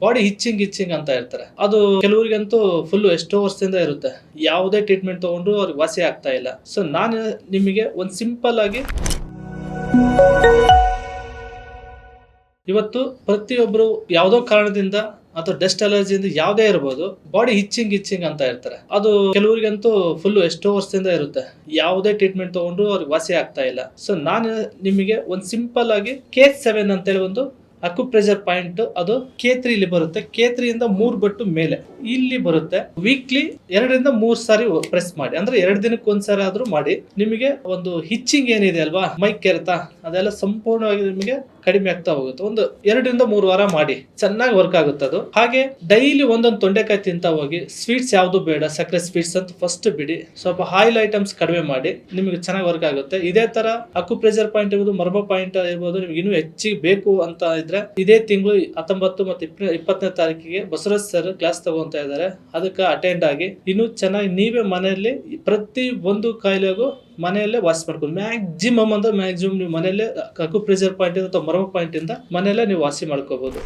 Body ಹಿಚ್ಚಿಂಗ್ ಅಂತ ಇರ್ತಾರೆ. ಅದು ಕೆಲವರಿಗಂತೂ ಫುಲ್ ಎಷ್ಟೋ ವರ್ಷದಿಂದ ಇರುತ್ತೆ. ಯಾವುದೇ ಟ್ರೀಟ್ಮೆಂಟ್ ತಗೊಂಡ್ರು ಅವ್ರಿಗೆ ವಾಸಿ ಆಗ್ತಾ ಇಲ್ಲ. ಸೊ ನಾನು ನಿಮಗೆ ಒಂದು ಸಿಂಪಲ್ ಆಗಿ ಇವತ್ತು ಪ್ರತಿಯೊಬ್ರು ಯಾವುದೋ ಕಾರಣದಿಂದ ಅಥವಾ ಡಸ್ಟ್ ಅಲರ್ಜಿಯಿಂದ ಯಾವುದೇ ಇರಬಹುದು, ಬಾಡಿ ಹಿಚ್ಚಿಂಗ್ ಅಂತ ಇರ್ತಾರೆ. ಅದು ಕೆಲವರಿಗಂತೂ ಫುಲ್ ಎಷ್ಟೋ ವರ್ಷದಿಂದ ಇರುತ್ತೆ. ಯಾವುದೇ ಟ್ರೀಟ್ಮೆಂಟ್ ತಗೊಂಡ್ರು ಅವ್ರಿಗೆ ವಾಸಿ ಆಗ್ತಾ ಇಲ್ಲ. ಸೊ ನಾನು ನಿಮಗೆ ಒಂದು ಸಿಂಪಲ್ ಆಗಿ K7 ಅಂತೇಳಿ ಒಂದು ಅಕ್ಯುಪ್ರೆಷರ್ ಪಾಯಿಂಟ್, ಅದು K3 ಇಲ್ಲಿ ಬರುತ್ತೆ. K3 ಇಂದ 3 ಬಟ್ಟು ಮೇಲೆ ಇಲ್ಲಿ ಬರುತ್ತೆ. ವೀಕ್ಲಿ 2 ರಿಂದ 3 ಸಾರಿ ಪ್ರೆಸ್ ಮಾಡಿ, ಅಂದ್ರೆ 2 ದಿನಕ್ಕೆ ಒಂದ್ಸಾರಿ ಆದ್ರೂ ಮಾಡಿ. ನಿಮಗೆ ಒಂದು ಹಿಚ್ಚಿಂಗ್ ಏನಿದೆ ಅಲ್ವಾ, ಮೈ ಕೆರೆತ, ಅದೆಲ್ಲ ಸಂಪೂರ್ಣವಾಗಿ ನಿಮಗೆ ಕಡಿಮೆ ಆಗ್ತಾ ಹೋಗುತ್ತೆ. ಒಂದು 2 ರಿಂದ 3 ವಾರ ಮಾಡಿ, ಚೆನ್ನಾಗಿ ವರ್ಕ್ ಆಗುತ್ತೆ ಅದು. ಹಾಗೆ ಡೈಲಿ ಒಂದೊಂದು ತೊಂಡೆಕಾಯಿ ತಿಂತಾ ಹೋಗಿ. ಸ್ವೀಟ್ಸ್ ಯಾವ್ದು ಬೇಡ, ಸಕ್ಕರೆ ಸ್ವೀಟ್ಸ್ ಅಂತ ಫಸ್ಟ್ ಬಿಡಿ. ಸ್ವಲ್ಪ ಆಯಿಲ್ ಐಟಮ್ಸ್ ಕಡಿಮೆ ಮಾಡಿ, ನಿಮಗೆ ಚೆನ್ನಾಗಿ ವರ್ಕ್ ಆಗುತ್ತೆ. ಇದೇ ತರ ಅಕ್ಯುಪ್ರೆಷರ್ ಪಾಯಿಂಟ್ ಇರ್ಬೋದು, ಮರ್ಮ ಪಾಯಿಂಟ್ ಇರ್ಬೋದು, ನಿಮ್ಗೆ ಇನ್ನೂ ಹೆಚ್ಚಿಗೆ ಬೇಕು ಅಂತ ಇದ್ರೆ ಇದೇ ತಿಂಗಳು 19 ಮತ್ತು 20ನೇ ತಾರೀಕಿಗೆ ಬಸವರಾಜ್ ಸರ್ ಕ್ಲಾಸ್ ತಗೊಂತ ಇದ್ದಾರೆ. ಅದಕ್ಕೆ ಅಟೆಂಡ್ ಆಗಿ ಇನ್ನೂ ಚೆನ್ನಾಗಿ ನೀವೇ ಮನೆಯಲ್ಲಿ ಪ್ರತಿ ಒಂದು ಕಾಯಿಲೆಗೂ ಮನೆಯಲ್ಲೇ ವಾಸಿ ಮಾಡ್ಕೊಂಡು ಮ್ಯಾಕ್ಸಿಮಮ್ ನೀವು ಮನೆಯಲ್ಲೇ ಅಕ್ಯುಪ್ರೆಷರ್ ಪಾಯಿಂಟ್ ಅಥವಾ ಮರ್ಮ ಪಾಯಿಂಟ್ ಇಂದ ಮನೆಯಲ್ಲೇ ನೀವು ವಾಸಿ ಮಾಡ್ಕೋಬಹುದು.